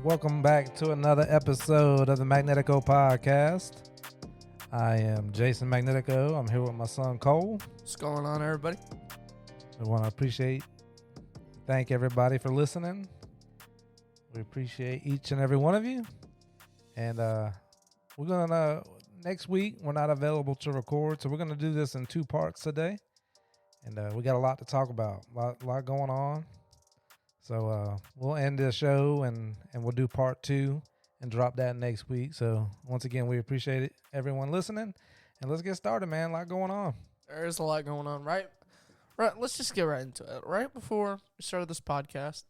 Welcome back to another episode of the Magnetico podcast. I am Jason Magnetico. I'm here with my son Kole. What's going on, everybody? We want to thank everybody for listening. We appreciate each and every one of you. And we're going to, next week, we're not available to record, so we're going to do this in 2 parts today. And we got a lot to talk about, a lot going on. So we'll end this show and we'll do part 2 and drop that next week. So once again, we appreciate it, everyone listening. And let's get started, man. A lot going on. There is a lot going on, right? Let's just get right into it. Right before we started this podcast,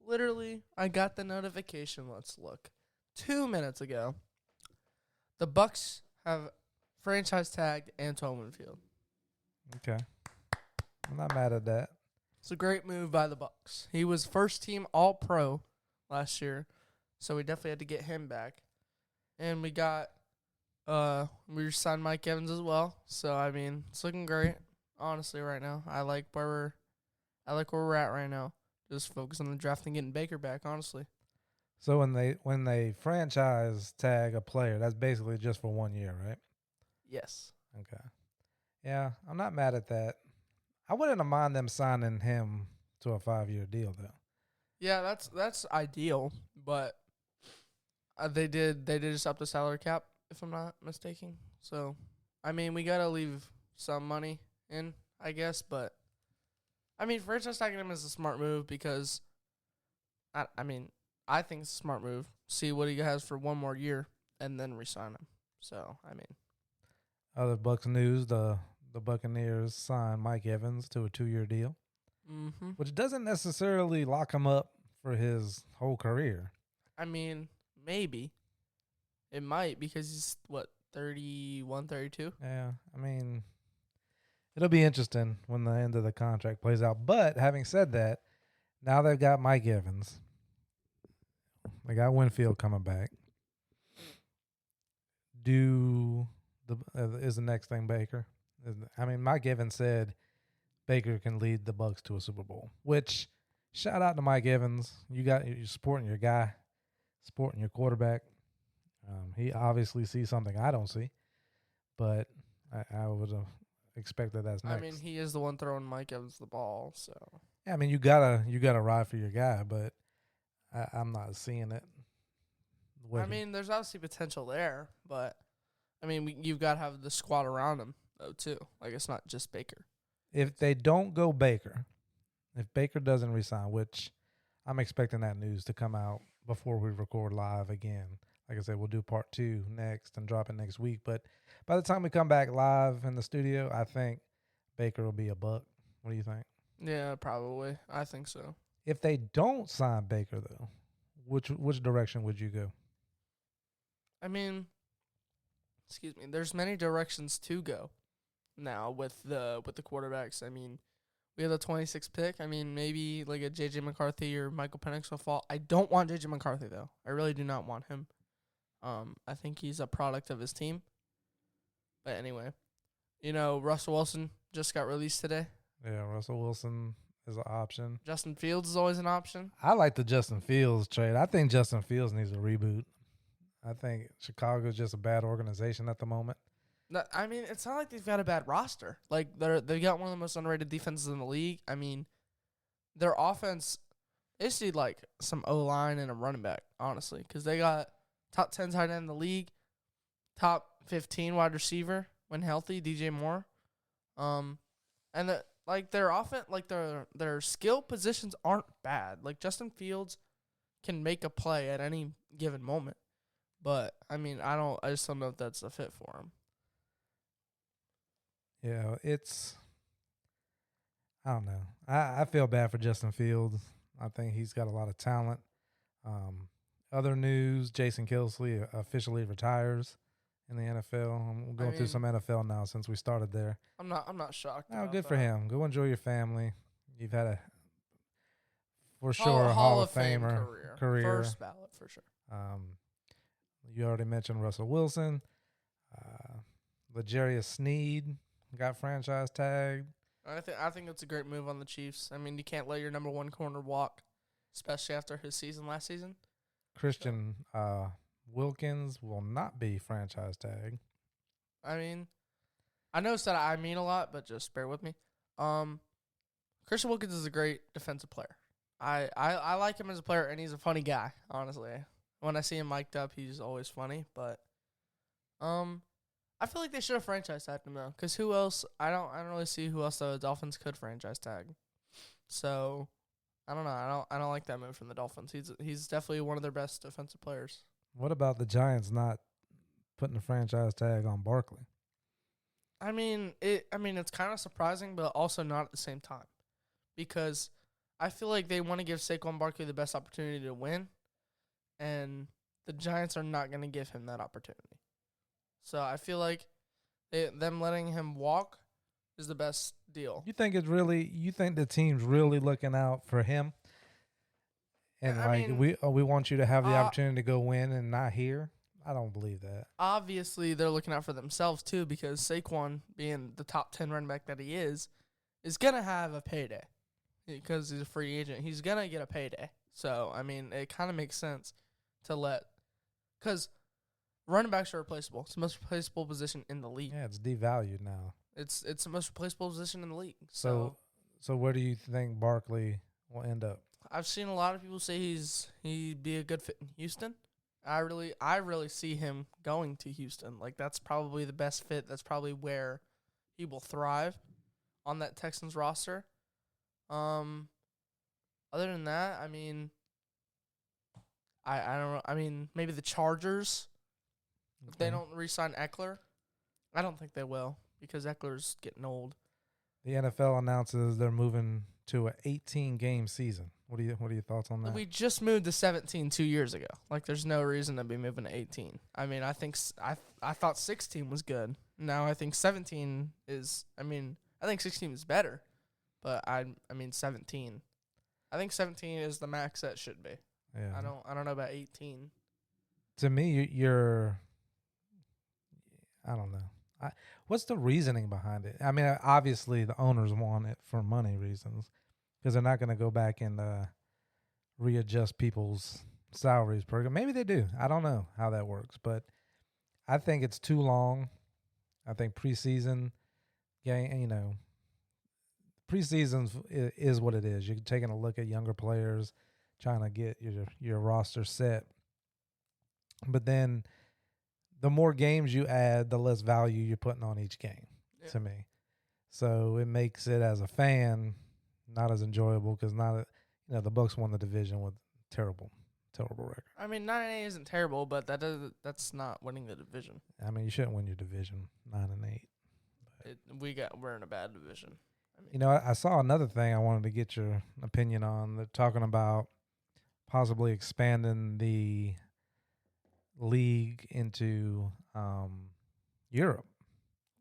literally, I got the notification. Let's look. 2 minutes ago, the Bucks have franchise tagged Antoine Winfield. Okay. I'm not mad at that. It's a great move by the Bucks. He was first team All-Pro last year, so we definitely had to get him back. And we signed Mike Evans as well. So I mean, it's looking great. Honestly, right now, I like where we're at right now. Just focus on the draft and getting Baker back. Honestly. So when they franchise tag a player, that's basically just for 1 year, right? Yes. Okay. Yeah, I'm not mad at that. I wouldn't mind them signing him to a 5-year deal, though. Yeah, that's ideal, but they did just up the salary cap, if I'm not mistaken. So, I mean, we gotta leave some money in, I guess. But I mean, franchise tagging him is a smart move because, I think it's a smart move. See what he has for 1 more year and then re-sign him. So, I mean, other Bucks news: the Buccaneers signed Mike Evans to a 2-year deal, which doesn't necessarily lock him up for his whole career. I mean, maybe. It might because he's, 31, 32? Yeah, I mean, it'll be interesting when the end of the contract plays out. But having said that, now they've got Mike Evans. They got Winfield coming back. Is the next thing Baker? I mean, Mike Evans said Baker can lead the Bucks to a Super Bowl, which shout out to Mike Evans. You're supporting your guy, supporting your quarterback. He obviously sees something I don't see, but I would have expected that's next. I mean, he is the one throwing Mike Evans the ball, so. Yeah, I mean, you gotta ride for your guy, but I'm not seeing it. There's obviously potential there, but I mean, you've got to have the squad around him. Too. Like, it's not just Baker. If they don't go Baker, if Baker doesn't resign, which I'm expecting that news to come out before we record live again. Like I said, we'll do part 2 next and drop it next week. But by the time we come back live in the studio, I think Baker will be a Buck. What do you think? Yeah, probably. I think so. If they don't sign Baker, though, which direction would you go? I mean, there's many directions to go. Now with the quarterbacks, I mean, we have the 26th pick. I mean, maybe like a J.J. McCarthy or Michael Penix will fall. I don't want J.J. McCarthy, though. I really do not want him. I think he's a product of his team. But anyway, Russell Wilson just got released today. Yeah, Russell Wilson is an option. Justin Fields is always an option. I like the Justin Fields trade. I think Justin Fields needs a reboot. I think Chicago's just a bad organization at the moment. No, I mean, it's not like they've got a bad roster. Like, they got one of the most underrated defenses in the league. I mean, their offense, they just need, like, some O-line and a running back, honestly, because they got top 10 tight end in the league, top 15 wide receiver when healthy, DJ Moore. And, their offense, their skill positions aren't bad. Like, Justin Fields can make a play at any given moment. But, I mean, I just don't know if that's a fit for him. Yeah, I don't know. I feel bad for Justin Fields. I think he's got a lot of talent. Other news, Jason Kelsey officially retires in the NFL. I'm going through some NFL now since we started there. I'm not shocked. Oh, good for him. Go enjoy your family. You've had a Hall of Famer career. First ballot for sure. You already mentioned Russell Wilson. L'Jarius Sneed got franchise tagged. I think it's a great move on the Chiefs. I mean, you can't let your number 1 corner walk, especially after his season last season. Christian Wilkins will not be franchise tag. I mean, I know that I mean a lot, but just bear with me. Christian Wilkins is a great defensive player. I like him as a player, and he's a funny guy, honestly. When I see him mic'd up, he's always funny. But I feel like they should have franchise tagged him, though. Because who else? I don't really see who else the Dolphins could franchise tag. So, I don't know. I don't like that move from the Dolphins. He's definitely one of their best defensive players. What about the Giants not putting a franchise tag on Barkley? I mean, it's kind of surprising, but also not at the same time. Because I feel like they want to give Saquon Barkley the best opportunity to win, and the Giants are not going to give him that opportunity. So I feel like them letting him walk is the best deal. You think the team's really looking out for him? And we want you to have the opportunity to go win and not here? I don't believe that. Obviously, they're looking out for themselves, too, because Saquon, being the top 10 running back that he is going to have a payday because he's a free agent. He's going to get a payday. So, I mean, it kind of makes sense to let – because running backs are replaceable. It's the most replaceable position in the league. Yeah, it's devalued now. It's the most replaceable position in the league. So where do you think Barkley will end up? I've seen a lot of people say he'd be a good fit in Houston. I really see him going to Houston. Like, that's probably the best fit. That's probably where he will thrive on that Texans roster. Other than that, I mean, I don't know. I mean, maybe the Chargers. Okay. If they don't re-sign Eckler, I don't think they will because Eckler's getting old. The NFL announces they're moving to an 18-game season. What are your thoughts on that? We just moved to 17 2 years ago. Like, there's no reason to be moving to 18. I mean, I thought 16 was good. Now I think 17 is. I mean, I think 16 is better, but I mean 17. I think 17 is the max that should be. Yeah. I don't know about 18. To me, you're. I don't know. What's the reasoning behind it? I mean, obviously the owners want it for money reasons because they're not going to go back and readjust people's salaries per. Maybe they do. I don't know how that works, but I think it's too long. I think preseason game, preseason is what it is. You're taking a look at younger players, trying to get your roster set, but then the more games you add, the less value you're putting on each game, to me. So it makes it, as a fan, not as enjoyable because the Bucs won the division with terrible record. I mean, 9-8 isn't terrible, but that's not winning the division. I mean, you shouldn't win your division 9-8. We're in a bad division. I mean, I saw another thing I wanted to get your opinion on. They're talking about possibly expanding the league into Europe.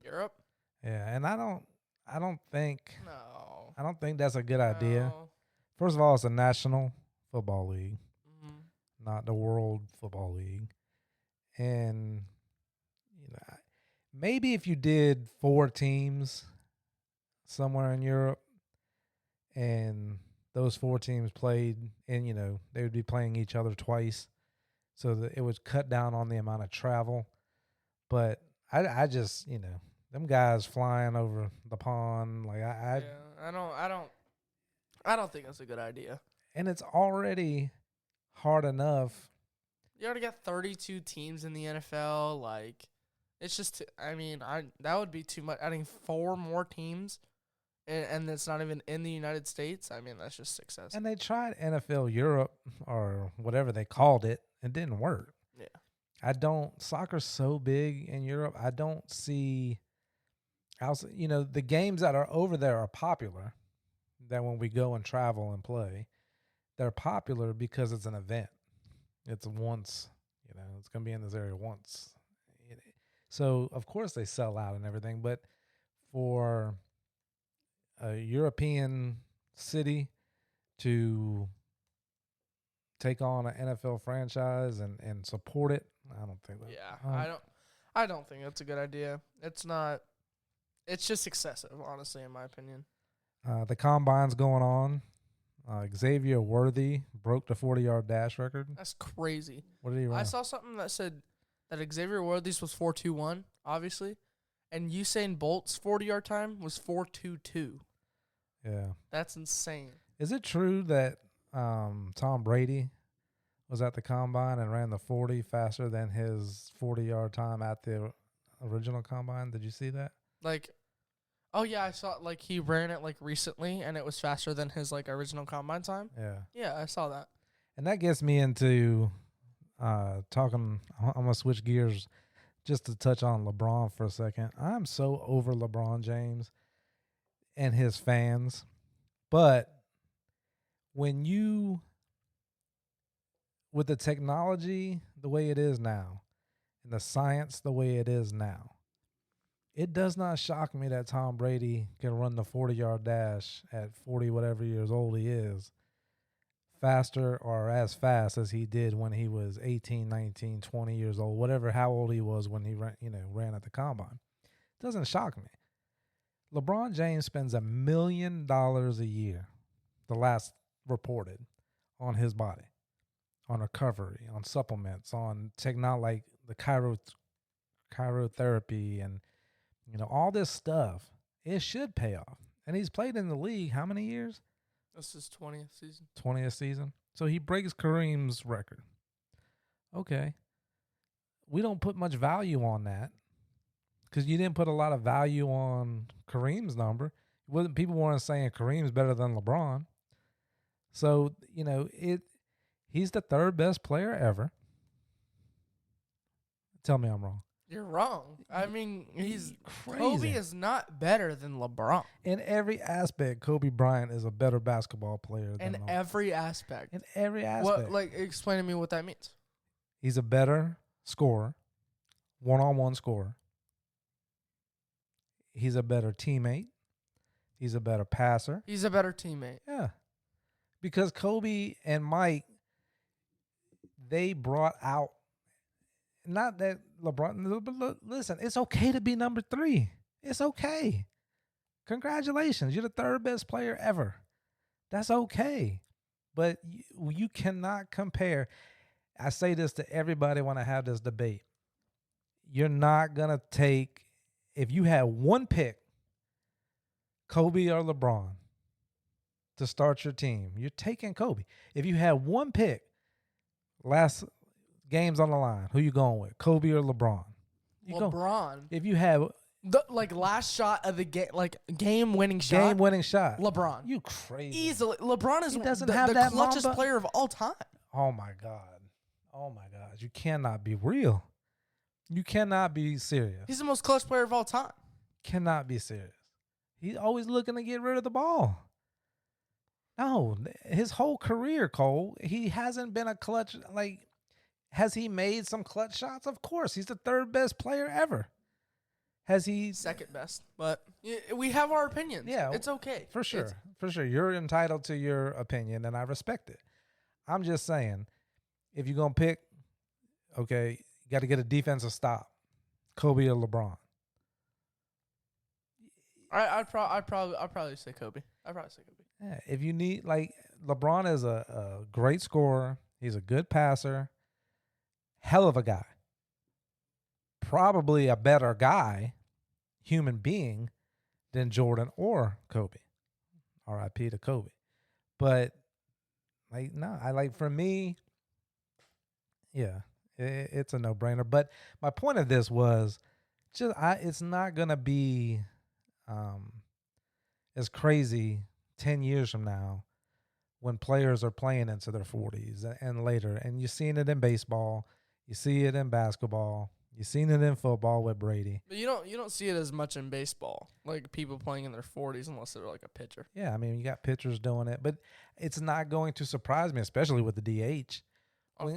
Europe? Yeah, and I don't think that's a good No. idea. First of all, it's a national football league, not the World Football League. And maybe if you did 4 teams somewhere in Europe and those 4 teams played and they would be playing each other twice, so that it would cut down on the amount of travel. But I just, them guys flying over the pond, like I don't think that's a good idea. And it's already hard enough. You already got 32 teams in the NFL. Like, it's just, that would be too much. Adding 4 more teams, and it's not even in the United States. I mean, that's just success. And they tried NFL Europe or whatever they called it. It didn't work. Yeah. Soccer's so big in Europe. I don't see the games that are over there are popular. That when we go and travel and play, they're popular because it's an event. It's once, it's going to be in this area once. So, of course, they sell out and everything. But for a European city to take on an NFL franchise and support it, I don't think that. Yeah, I don't think that's a good idea. It's not. It's just excessive, honestly, in my opinion. The combine's going on. Xavier Worthy broke the 40-yard dash record. That's crazy. What did he run? I saw something that said that Xavier Worthy's was 4.21, obviously, and Usain Bolt's 40-yard time was 4.22. Yeah. That's insane. Is it true that Tom Brady was at the combine and ran the 40 faster than his 40-yard time at the original combine? Did you see that? Like, oh yeah, I saw like he ran it like recently, and it was faster than his like original combine time. Yeah. Yeah, I saw that. And that gets me into talking. I'm gonna switch gears just to touch on LeBron for a second. I'm so over LeBron James and his fans, but when you, with the technology the way it is now, and the science the way it is now, it does not shock me that Tom Brady can run the 40-yard dash at 40 whatever years old he is faster or as fast as he did when he was 18, 19, 20 years old, whatever, how old he was when he ran at the combine. It doesn't shock me. LeBron James spends $1 million a year, the last reported, on his body, on recovery, on supplements, on technology like the chirotherapy and all this stuff. It should pay off. And he's played in the league how many years? This is 20th season. 20th season. So he breaks Kareem's record. Okay. We don't put much value on that because you didn't put a lot of value on Kareem's number. People weren't saying Kareem's better than LeBron. So, he's the third best player ever. Tell me I'm wrong. You're wrong. I mean, he's crazy. Kobe is not better than LeBron. In every aspect, Kobe Bryant is a better basketball player than In every aspect. In every aspect. Explain to me what that means. He's a better scorer, one-on-one scorer. He's a better teammate. He's a better passer. He's a better teammate. Yeah. Because Kobe and Mike, they brought out, not that LeBron, but listen, it's okay to be number 3. It's okay. Congratulations. You're the third best player ever. That's okay. But you cannot compare. I say this to everybody when I have this debate. You're not going to take, if you had one pick, Kobe or LeBron, to start your team, you're taking Kobe. If you had one pick, last games on the line, who you going with, Kobe or LeBron? LeBron. If you have the last shot of the game, game-winning shot. Game-winning shot. LeBron. You crazy. Easily. LeBron is he doesn't the have that clutchest Mamba player of all time. Oh my God. You cannot be real. You cannot be serious. He's the most clutch player of all time. Cannot be serious. He's always looking to get rid of the ball. No, his whole career, Cole, he hasn't been a clutch. Has he made some clutch shots? Of course. He's the third best player ever. Has he? Second best. But we have our opinions. Yeah. It's okay. For sure. For sure. You're entitled to your opinion, and I respect it. I'm just saying, if you're going to pick, okay, you got to get a defensive stop. Kobe or LeBron? I'd probably say Kobe. I'd probably say Kobe. Yeah, if you need, LeBron is a great scorer. He's a good passer. Hell of a guy. Probably a better guy, human being, than Jordan or Kobe. R.I.P. to Kobe. But, for me, yeah, it's a no-brainer. But my point of this was it's not going to be as crazy 10 years from now when players are playing into their 40s and later. And you're seeing it in baseball. You see it in basketball. You've seen it in football with Brady. But you don't see it as much in baseball, like people playing in their 40s unless they're like a pitcher. Yeah, I mean, you got pitchers doing it. But it's not going to surprise me, especially with the DH.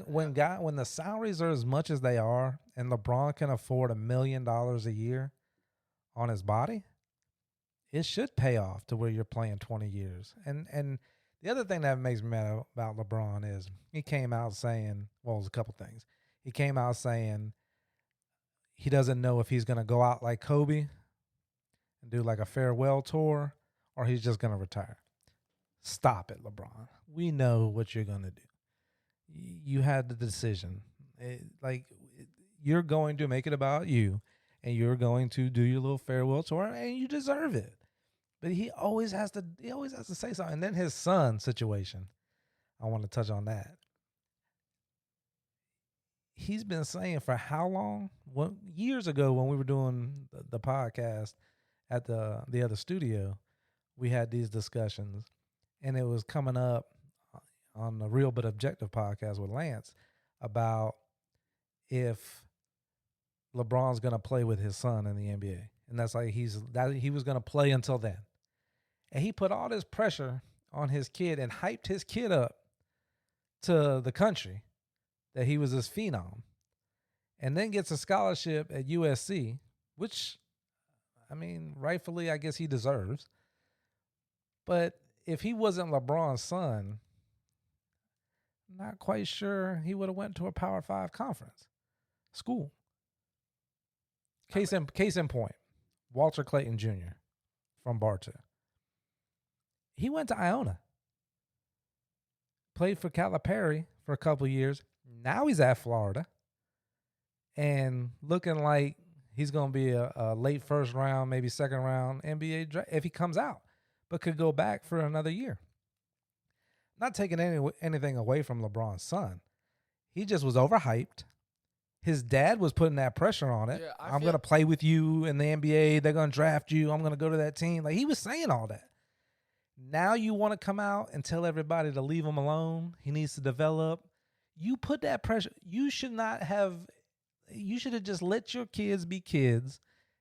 When the salaries are as much as they are and LeBron can afford $1 million a year on his body, it should pay off to where you're playing 20 years. And the other thing that makes me mad about LeBron is he came out saying, well, it was a couple things. He came out saying he doesn't know if he's going to go out like Kobe and do like a farewell tour or he's just going to retire. Stop it, LeBron. We know what you're going to do. You had the decision. You're going to make it about you, and you're going to do your little farewell tour, and you deserve it. But he always has to say something. And then his son situation, I want to touch on that. He's been saying for how long? Years ago when we were doing the podcast at the other studio, we had these discussions, and it was coming up on the Real But Objective podcast with Lance about if LeBron's going to play with his son in the NBA. And that's like he was going to play until then. And he put all this pressure on his kid and hyped his kid up to the country that he was this phenom, and then gets a scholarship at USC, which, I mean, rightfully, I guess he deserves. But if he wasn't LeBron's son, I'm not quite sure he would have went to a Power 5 conference school. Case in point, Walter Clayton Jr. from Bartow. He went to Iona, played for Calipari for a couple of years. Now he's at Florida and looking like he's going to be a late first round, maybe second round NBA draft if he comes out, but could go back for another year. Not taking anything away from LeBron's son. He just was overhyped. His dad was putting that pressure on it. Yeah, I'm going to play with you in the NBA. They're going to draft you. I'm going to go to that team. Like, he was saying all that. Now you want to come out and tell everybody to leave him alone. He needs to develop. You put that pressure. You should have just let your kids be kids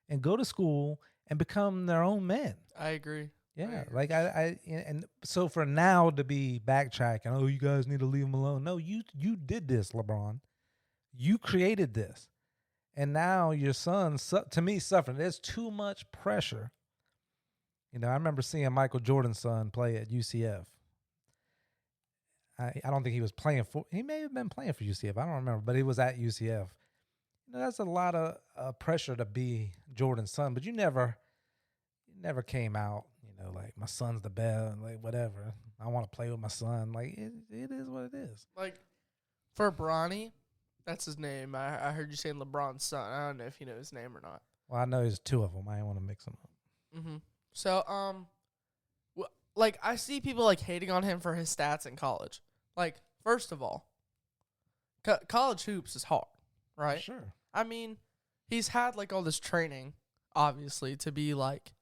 and go to school and become their own men. I agree. Yeah. Like and so for now to be backtracking, oh, you guys need to leave him alone. No, you did this, LeBron. You created this. And now your son, to me, suffering. There's too much pressure. You know, I remember seeing Michael Jordan's son play at UCF. I don't think he was playing for – he may have been playing for UCF. I don't remember, but he was at UCF. You know, that's a lot of pressure to be Jordan's son, but you never came out, you know, like, my son's the best, like, whatever. I want to play with my son. Like, it is what it is. Like, for Bronny, that's his name. I heard you saying LeBron's son. I don't know if you know his name or not. Well, I know there's two of them. I didn't want to mix them up. Mm-hmm. So, like, I see people, like, hating on him for his stats in college. Like, first of all, college hoops is hard, right? Sure. I mean, he's had, like, all this training, obviously, to be, like,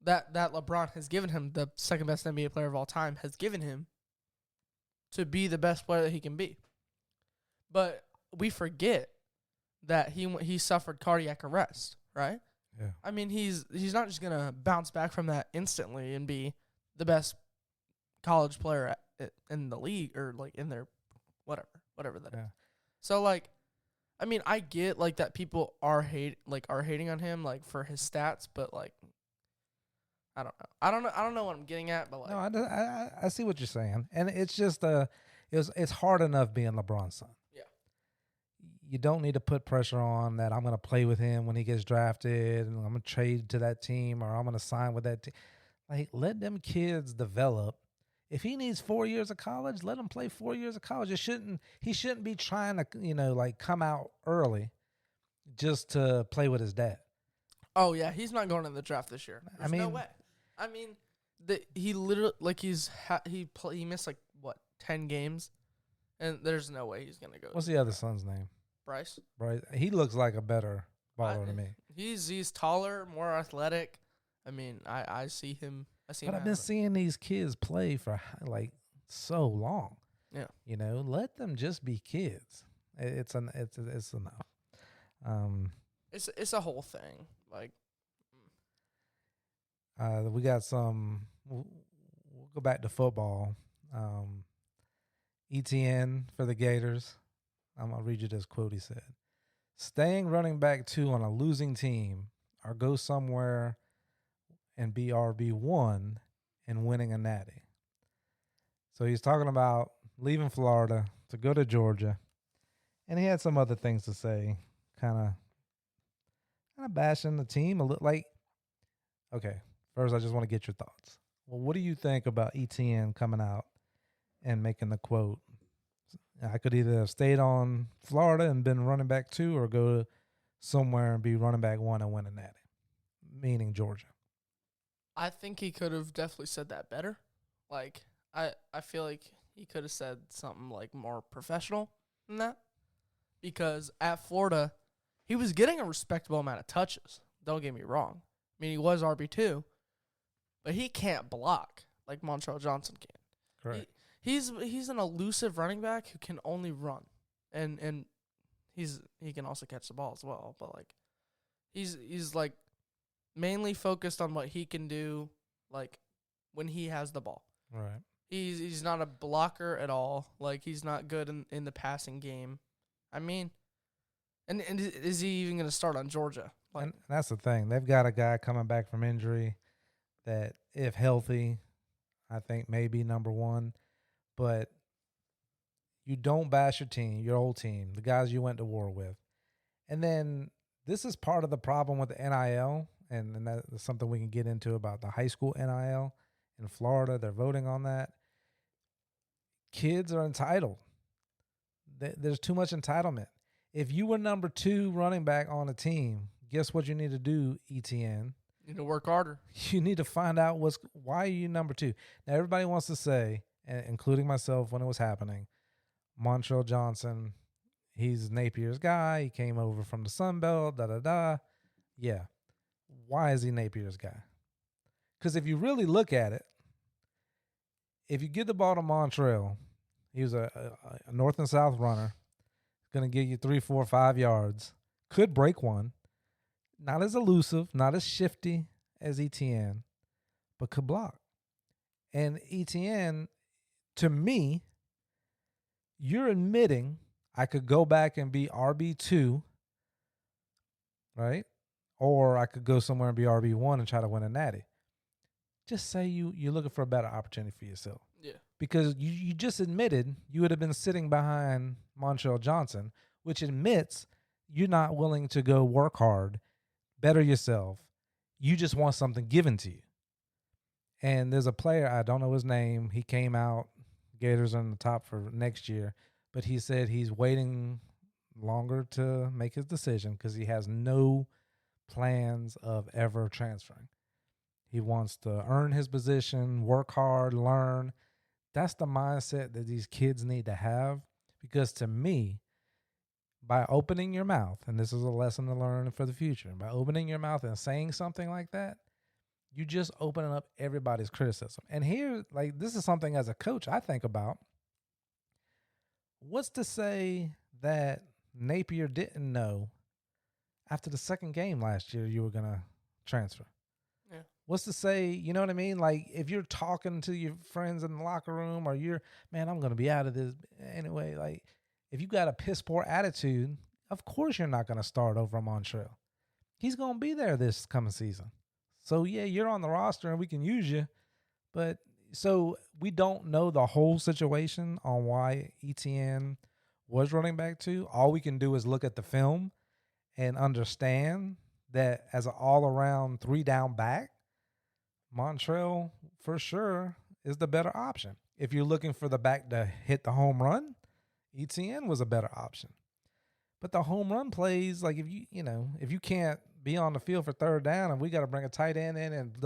that LeBron has given him, the second best NBA player of all time, has given him to be the best player that he can be. But we forget that he suffered cardiac arrest, right? Yeah. I mean, he's not just going to bounce back from that instantly and be the best college player in the league or, like, in their whatever that is. So, like, I mean, I get, like, that people are hating on him, like, for his stats, but, like, I don't know what I'm getting at, but, like, no, I see what you're saying, and it's just it's hard enough being LeBron's son. Yeah. You don't need to put pressure on that I'm going to play with him when he gets drafted and I'm going to trade to that team or I'm going to sign with that team. Like, let them kids develop. If he needs 4 years of college, let him play 4 years of college. He shouldn't be trying to, you know, like, come out early just to play with his dad. Oh, yeah, he's not going in the draft this year. There's no way. I mean, he literally, like, he missed, like, what, 10 games? And there's no way he's going to go. What's the other son's name? Bryce. He looks like a better baller to me. He's taller, more athletic. I mean, I see him. But I've been seeing these kids play for, like, so long. Yeah. You know, let them just be kids. It's enough. It's a whole thing. Like, we got some. We'll go back to football. ETN for the Gators. I'm going to read you this quote he said. Staying running back 2 on a losing team or go somewhere and be RB1 and winning a natty. So he's talking about leaving Florida to go to Georgia. And he had some other things to say, kind of bashing the team a little. Like, okay, first I just want to get your thoughts. Well, what do you think about ETN coming out and making the quote? I could either have stayed on Florida and been running back 2 or go somewhere and be running back 1 and win a natty, meaning Georgia. I think he could have definitely said that better. Like, I feel like he could have said something like more professional than that. Because at Florida, he was getting a respectable amount of touches. Don't get me wrong. I mean, he was RB2, but he can't block like Montrell Johnson can. Correct. He's an elusive running back who can only run, and he can also catch the ball as well. But like, he's like mainly focused on what he can do, like when he has the ball. Right. He's not a blocker at all. Like, he's not good in the passing game. I mean, and is he even going to start on Georgia? Like, And that's the thing. They've got a guy coming back from injury that, if healthy, I think may be number 1. But you don't bash your team, your old team, the guys you went to war with. And then this is part of the problem with the NIL, and that's something we can get into about the high school NIL in Florida. They're voting on that. Kids are entitled. There's too much entitlement. If you were number 2 running back on a team, guess what you need to do, ETN? you need to work harder. You need to find out why are you number 2. Now, everybody wants to say, including myself when it was happening, Montrell Johnson, he's Napier's guy. He came over from the Sun Belt, da-da-da. Yeah. Why is he Napier's guy? Because if you really look at it, if you give the ball to Montrell, he was a north and south runner, going to give you 3, 4, 5 yards, could break one, not as elusive, not as shifty as ETN, but could block. And ETN, to me, you're admitting I could go back and be RB2, right? Or I could go somewhere and be RB1 and try to win a natty. Just say you're looking for a better opportunity for yourself. Yeah. Because you just admitted you would have been sitting behind Montrell Johnson, which admits you're not willing to go work hard, better yourself. You just want something given to you. And there's a player, I don't know his name. He came out, Gators on the top for next year, but he said he's waiting longer to make his decision because he has no plans of ever transferring. He wants to earn his position, work hard, learn. That's the mindset that these kids need to have, because to me, by opening your mouth, and this is a lesson to learn for the future, by opening your mouth and saying something like that, you just opening up everybody's criticism. And here, like, this is something as a coach I think about. What's to say that Napier didn't know after the second game last year you were going to transfer? Yeah. What's to say, you know what I mean? Like, if you're talking to your friends in the locker room, or man, I'm going to be out of this anyway. Like, if you got a piss poor attitude, of course you're not going to start over Montrell. He's going to be there this coming season. So, yeah, you're on the roster and we can use you. But so we don't know the whole situation on why ETN was running back 2. All we can do is look at the film and understand that as an all-around 3-down back, Montrell for sure is the better option. If you're looking for the back to hit the home run, ETN was a better option. But the home run plays, like, if you can't be on the field for third down and we got to bring a tight end in, and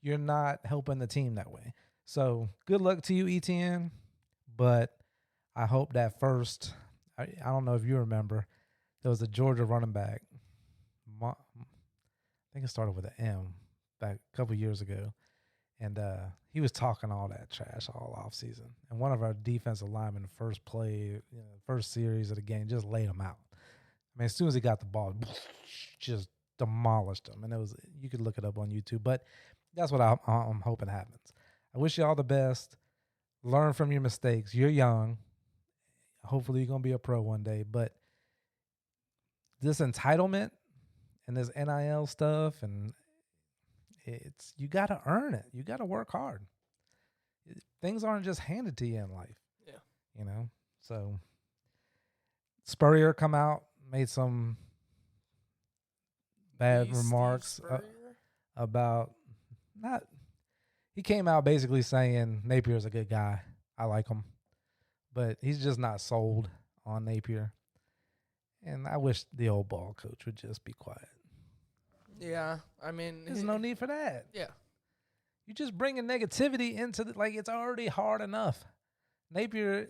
you're not helping the team that way. So good luck to you, ETN. But I hope that first, I don't know if you remember, there was a Georgia running back. I think it started with an M back a couple years ago. And he was talking all that trash all offseason. And one of our defensive linemen, first series of the game, just laid him out. I mean, as soon as he got the ball, just demolished him. And you could look it up on YouTube. But that's what I'm hoping happens. I wish you all the best. Learn from your mistakes. You're young. Hopefully you're going to be a pro one day. But this entitlement and this NIL stuff, and you got to earn it. You got to work hard. Things aren't just handed to you in life. Yeah. So Spurrier come out, made some bad remarks about he came out basically saying Napier's a good guy. I like him. But he's just not sold on Napier. And I wish the old ball coach would just be quiet. Yeah, I mean, There's no need for that. Yeah. You're just bringing negativity into it's already hard enough. Napier,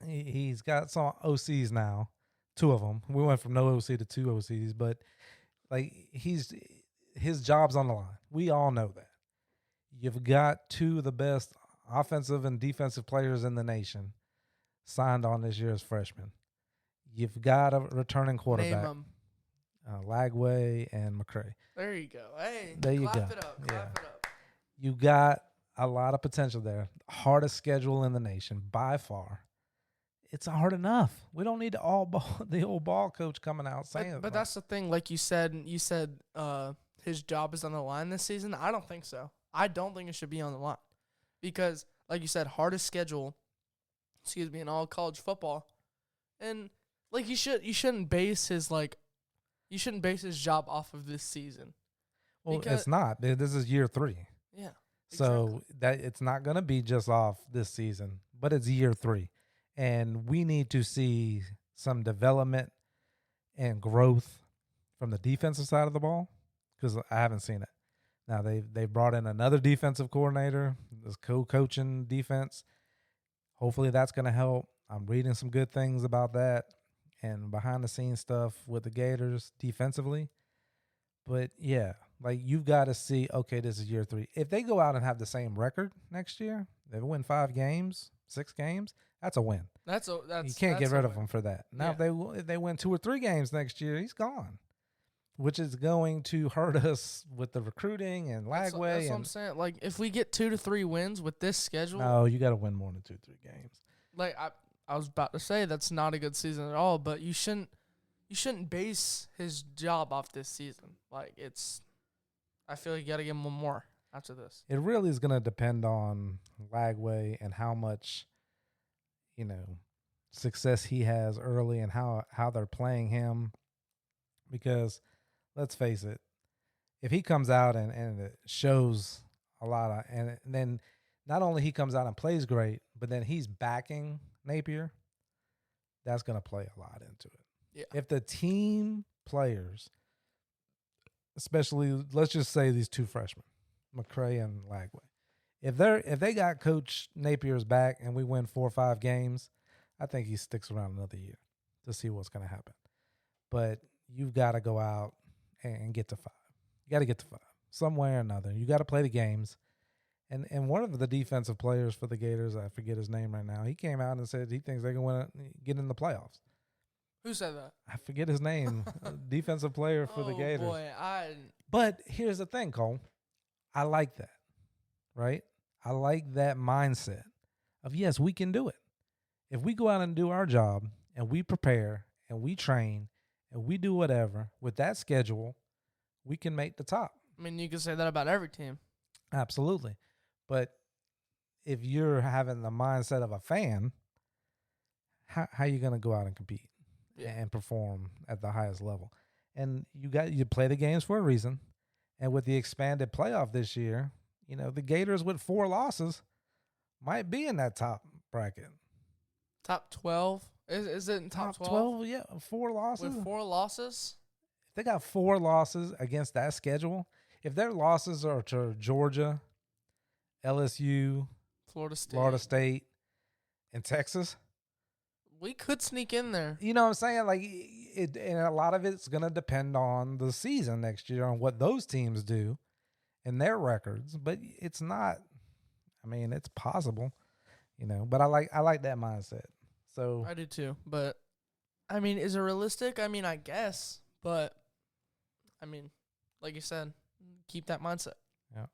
he's got some OCs now, 2 of them. We went from no OC to 2 OCs, but his job's on the line. We all know that. You've got 2 of the best offensive and defensive players in the nation signed on this year as freshmen. You've got a returning quarterback. Name 'em. Lagway and McCray. There you go. Hey, there you clap go. It up. Clap it up. You got a lot of potential there. Hardest schedule in the nation by far. It's hard enough. We don't need the old ball coach coming out saying. But that's the thing. Like you said, his job is on the line this season. I don't think so. I don't think it should be on the line because, like you said, hardest schedule. In all college football, and like you shouldn't base his job off of this season. Well, it's not. This is year 3. Yeah. So that it's not going to be just off this season, but it's year 3. And we need to see some development and growth from the defensive side of the ball because I haven't seen it. Now, they brought in another defensive coordinator, this co-coaching defense. Hopefully that's going to help. I'm reading some good things about that and behind-the-scenes stuff with the Gators defensively. But, yeah, you've got to see, okay, this is year 3. If they go out and have the same record next year, they win 5 games, 6 games, that's a win. You can't get rid of him for that. Now, if they win 2 or 3 games next year, he's gone, which is going to hurt us with the recruiting and Lagway. That's what I'm saying. If we get 2 to 3 wins with this schedule. No, you got to win more than 2 or 3 games. I was about to say that's not a good season at all, but you shouldn't base his job off this season. I feel like you got to give him one more after this. It really is going to depend on Lagway and how much, success he has early and how they're playing him. Because let's face it, if he comes out and it shows a lot and then not only he comes out and plays great, but then he's backing Napier, that's going to play a lot into it. Yeah. If the team players, especially let's just say these 2 freshmen, McCray and Lagway, if they got Coach Napier's back and we win 4 or 5 games, I think he sticks around another year to see what's going to happen. But you've got to go out and get to 5. You got to get to 5 some way or another. You got to play the games. And one of the defensive players for the Gators, I forget his name right now, he came out and said he thinks they can get in the playoffs. Who said that? I forget his name. Defensive player for the Gators. Boy, But here's the thing, Cole. I like that, right? I like that mindset of, yes, we can do it. If we go out and do our job and we prepare and we train and we do whatever with that schedule, we can make the top. I mean, you can say that about every team. Absolutely. But if you're having the mindset of a fan, how are you going to go out and compete and perform at the highest level? And you play the games for a reason. And with the expanded playoff this year, the Gators with 4 losses might be in that top bracket. Top 12? Is it in top 12? Yeah, 4 losses. With 4 losses? If they got 4 losses against that schedule, if their losses are to Georgia, LSU, Florida State, and Texas, we could sneak in there. You know what I'm saying? And a lot of it's going to depend on the season next year, on what those teams do and their records. But it's not. I mean, it's possible, But I like that mindset. So I do too. But I mean, is it realistic? I mean, I guess. But I mean, like you said, keep that mindset. Yeah.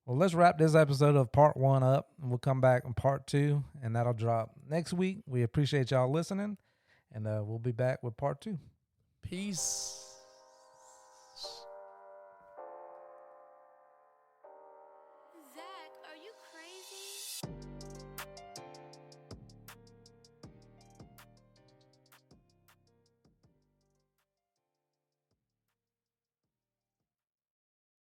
Well, let's wrap this episode of part 1 up, and we'll come back in part 2, and that'll drop next week. We appreciate y'all listening, and we'll be back with part 2. Peace.